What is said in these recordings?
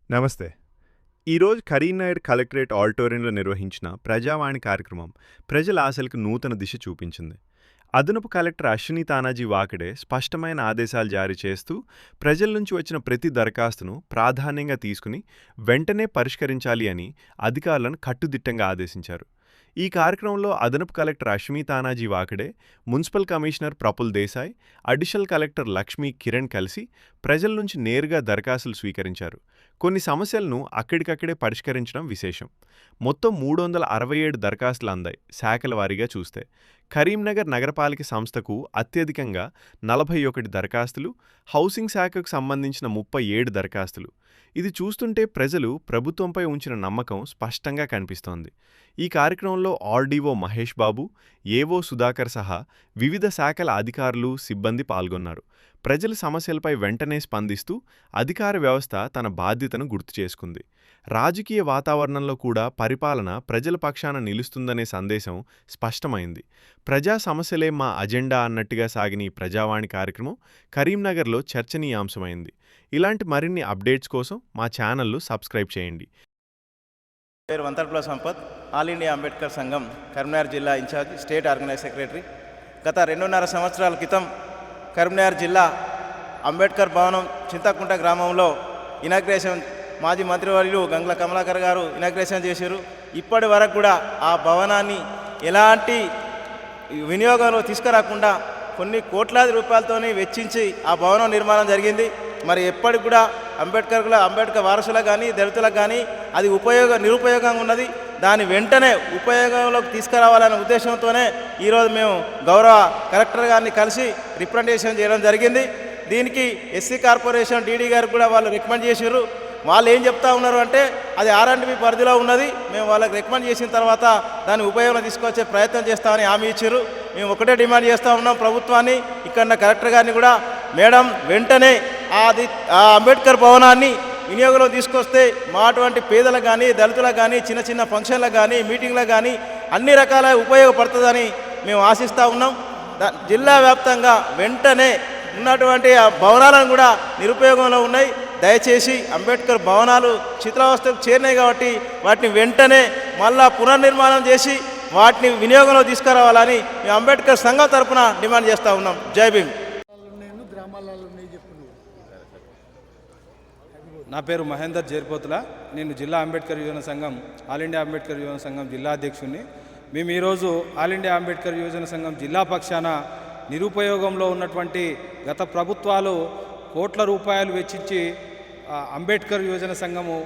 నమస్తే. ఈరోజు కరీంనగర్ కలెక్టరేట్ ఆడిటోరియంలో నిర్వహించిన ప్రజావాణి కార్యక్రమం ప్రజల ఆశలకు నూతన దిశ చూపించింది. అదనపు కలెక్టర్ అశ్విని తానాజీ వాకడే స్పష్టమైన ఆదేశాలు జారీ చేస్తూ ప్రజల నుంచి వచ్చిన ప్రతి దరఖాస్తును ప్రాధాన్యంగా తీసుకుని వెంటనే పరిష్కరించాలి అని అధికారులను కట్టుదిట్టంగా ఆదేశించారు. ఈ కార్యక్రమంలో అదనపు collector Ashwini Tanaji Wakade, municipal commissioner Praful Desai, additional collector Lakshmi Kiran కలిసి ప్రజల నుంచి నేరుగా దరఖాస్తులు స్వీకరించారు. కొన్ని సమస్యలను అక్కడికక్కడే పరిష్కరించడం విశేషం. మొత్తం 367 దరఖాస్తులు అందాయి శాఖల వారీగా చూస్తే. కరీంనగర్ నగరపాలిక సంస్థకు అత్యధికంగా 41 దరఖాస్తులు, హౌసింగ్ శాఖకు సంబంధించిన 37 దరఖాస్తులు. ఇది చూస్తుంటే ప్రజలు ప్రభుత్వంపై ఉంచిన నమ్మకం స్పష్టంగా కనిపిస్తోంది. ఈ కార్యక్రమంలో ఆర్డీఓ మహేష్ బాబు, ఏవో సుధాకర్ సహా వివిధ శాఖల అధికారులు, సిబ్బంది పాల్గొన్నారు. ప్రజల సమస్యలపై వెంటనే స్పందిస్తూ అధికార వ్యవస్థ తన బాధ్యతను గుర్తు చేసుకుంది. రాజకీయ వాతావరణంలో కూడా పరిపాలన ప్రజల పక్షాన నిలుస్తుందనే సందేశం స్పష్టమైంది. ప్రజా సమస్యలే మా అజెండా అన్నట్టుగా సాగిన ఈ ప్రజావాణి కార్యక్రమం కరీంనగర్లో చర్చనీయాంశమైంది. ఇలాంటి మరిన్ని అప్డేట్స్ కోసం మా ఛానల్ను సబ్స్క్రైబ్ చేయండి. పేరు వంతర్పుల సంపత్, ఆల్ ఇండియా అంబేద్కర్ సంఘం కరీంనగర్ జిల్లా ఇన్ఛార్జ్, స్టేట్ ఆర్గనైజ్ సెక్రటరీ. గత 2.5 సంవత్సరాల క్రితం కరీంనగర్ జిల్లా అంబేద్కర్ భవనం చింతకుంట గ్రామంలో ఇనాగ్రేషన్ మాజీ మంత్రివర్యులు గంగుల కమలాకర్ గారు ఇనాగ్రేషన్ చేశారు. ఇప్పటి వరకు కూడా ఆ భవనాన్ని ఎలాంటి వినియోగంలో తీసుకురాకుండా కొన్ని కోట్లాది రూపాయలతోనే వెచ్చించి ఆ భవనం నిర్మాణం జరిగింది. మరి ఎప్పటికి కూడా అంబేద్కర్ వారసులకు కానీ దళితులకు కానీ అది నిరుపయోగంగా ఉన్నది. దాన్ని వెంటనే ఉపయోగంలోకి తీసుకురావాలనే ఉద్దేశంతోనే ఈరోజు మేము గౌరవ కలెక్టర్ గారిని కలిసి రిప్రజెంటేషన్ చేయడం జరిగింది. దీనికి ఎస్సీ కార్పొరేషన్ డీడీ గారికి కూడా వాళ్ళు రికమెండ్ చేశారు. వాళ్ళు ఏం చెప్తా ఉన్నారు అంటే అది R&B పరిధిలో ఉన్నది, మేము వాళ్ళకి రికమెండ్ చేసిన తర్వాత దాన్ని ఉపయోగంలో తీసుకొచ్చే ప్రయత్నం చేస్తామని హామీ ఇచ్చారు. మేము ఒకటే డిమాండ్ చేస్తూ ఉన్నాం ప్రభుత్వాన్ని, ఇక్కడ కలెక్టర్ గారిని కూడా, మేడం వెంటనే ఆ అంబేద్కర్ భవనాన్ని వినియోగంలో తీసుకొస్తే మా అటువంటి పేదలకు కానీ దళితులకు కానీ చిన్న చిన్న ఫంక్షన్లకు కానీ మీటింగ్లకు కానీ అన్ని రకాల ఉపయోగపడుతుందని మేము ఆశిస్తూ ఉన్నాం. జిల్లా వ్యాప్తంగా వెంటనే ఉన్నటువంటి ఆ భవనాలను కూడా నిరుపయోగంలో ఉన్నాయి. దయచేసి అంబేద్కర్ భవనాలు శిథిలావస్థకు చేరినాయి కాబట్టి వాటిని వెంటనే మళ్ళా పునర్నిర్మాణం చేసి వాటిని వినియోగంలో తీసుకురావాలని మేము అంబేద్కర్ సంఘం తరఫున డిమాండ్ చేస్తూ ఉన్నాం. జై భీమ్. నా పేరు మహేందర్ జేర్పోతుల. నేను జిల్లా అంబేద్కర్ యువజన సంఘం, ఆల్ ఇండియా అంబేద్కర్ యువజన సంఘం జిల్లా అధ్యక్షుడిని. మేము ఈరోజు ఆల్ ఇండియా అంబేద్కర్ యువజన సంఘం జిల్లా పక్షాన నిరుపయోగంలో ఉన్నటువంటి గత ప్రభుత్వాలు కోట్ల రూపాయలు వెచ్చించి అంబేద్కర్ యువజన సంఘము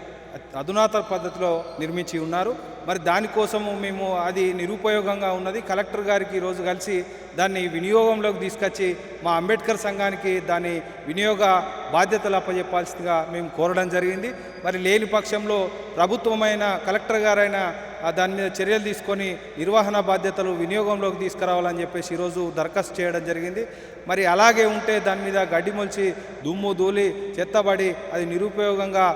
అధునాతన పద్ధతిలో నిర్మించి ఉన్నారు. మరి దానికోసము మేము అది నిరుపయోగంగా ఉన్నది కలెక్టర్ గారికి ఈరోజు కలిసి దాన్ని వినియోగంలోకి తీసుకొచ్చి మా అంబేద్కర్ సంఘానికి దాని వినియోగ బాధ్యతలు అప్పచెప్పాల్సిందిగా మేము కోరడం జరిగింది. మరి లేని పక్షంలో ప్రభుత్వమైన కలెక్టర్ గారైన దాని మీద చర్యలు తీసుకొని నిర్వహణ బాధ్యతలు వినియోగంలోకి తీసుకురావాలని చెప్పేసి ఈరోజు దరఖాస్తు చేయడం జరిగింది. మరి అలాగే ఉంటే దాని మీద గడ్డి మొలిచి దుమ్ము ధూళి చెత్తబడి అది నిరుపయోగంగా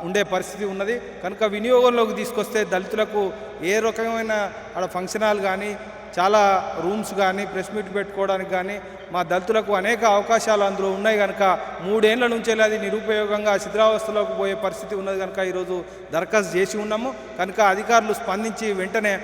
ఉండే పరిస్థితి ఉన్నది. కనుక వినియోగంలోకి తీసుకొస్తే దళితులకు ఏ రకమైన ఫంక్షన్ హాల్ కానీ, చాలా రూమ్స్ కానీ, ప్రెస్ మీట్ పెట్టుకోవడానికి కానీ మా దళితులకు అనేక అవకాశాలు అందులో ఉన్నాయి. కనుక 3 ఏళ్ల నుంచి అది నిరుపయోగంగా శిథిలావస్థలోకి పోయే పరిస్థితి ఉన్నది. కనుక ఈరోజు దరఖాస్తు చేసి ఉన్నాము. కనుక అధికారులు స్పందించి వెంటనే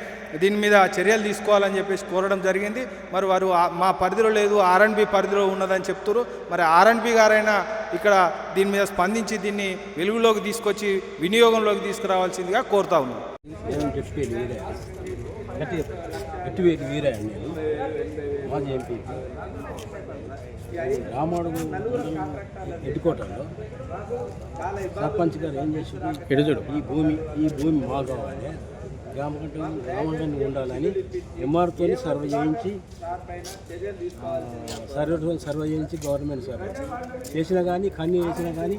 దీని మీద చర్యలు తీసుకోవాలని చెప్పేసి కోరడం జరిగింది. మరి వారు మా పరిధిలో లేదు, R&B పరిధిలో ఉన్నదని చెప్తారు. మరి R&B గారైనా ఇక్కడ దీని మీద స్పందించి దీన్ని వెలుగులోకి తీసుకొచ్చి వినియోగంలోకి తీసుకురావాల్సిందిగా కోరుతా ఉన్నాం. మాజీ ఎంపీ రామడుగు ఎడ్డుకోటలో సర్పంచ్ గారు ఏం చేశారు, ఈ భూమి మా కావాలి, గ్రామకంటే ఉండాలని ఎంఆర్తో సర్వే చేయించి గవర్నమెంట్ సర్వే చేసినా కానీ కన్నీ వేసినా కానీ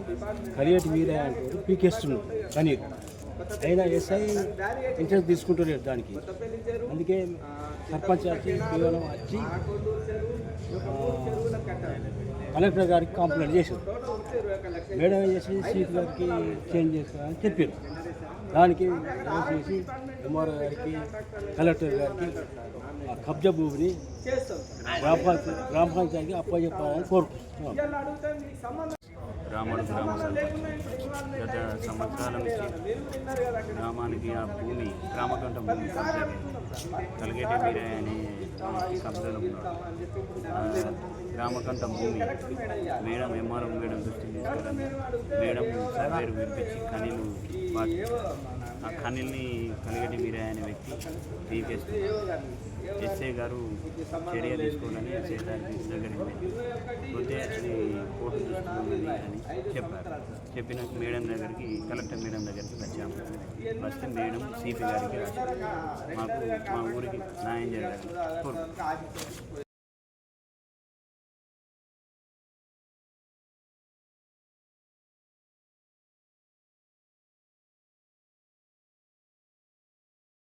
కరియేటి మీరే అంటారు, పీకేస్తున్నారు కనీరు అయినా ఎస్ఐ ఇన్సూరెన్స్ తీసుకుంటలేరు దానికి. అందుకే సర్పంచ్ వచ్చి కేవలం వచ్చి కలెక్టర్ గారికి కంప్లైంట్ చేశారు. మేడం ఏం చేసి సీట్ గారికి చేంజ్ చేస్తారని చెప్పారు. దానికి చేసి ఎంఆర్ఓ గారికి కలెక్టర్ గారికి కబ్జా భూమిని గ్రామ పంచాయతీకి అప్పచెప్పాలని కోరుకుంటున్నాం. రాముడు గ్రామ సర్పంచ్. గత సంవత్సరాల నుంచి గ్రామానికి ఆ భూమి గ్రామకంఠ భూమి కబ్జా కలిగేటి మీరే అనే కబ్జాలో ఉన్నాడు. గ్రామకంఠ భూమి మేడం ఎంఆర్ఓ మేడం దృష్టికి తీసుకెళ్ళాను. మేడం సర్వేరు పిలిపించి కనీలు ఆ కనీల్ని కలిగేటి మీరే అనే వ్యక్తి పీకేస్తున్నారు. ఎస్ఐ గారు చర్య తీసుకోవాలని ఎస్ఐ దగ్గరికి పోతే అది కోర్టు చూస్తుంది అని చెప్పారు. చెప్పిన మేడం దగ్గరికి కలెక్టర్ మేడం దగ్గరికి వచ్చాము. వస్తే మేడం సిపి గారికి రాశారు. మాకు మా ఊరికి న్యాయం జరగాలని కోరుకుంటున్నాం.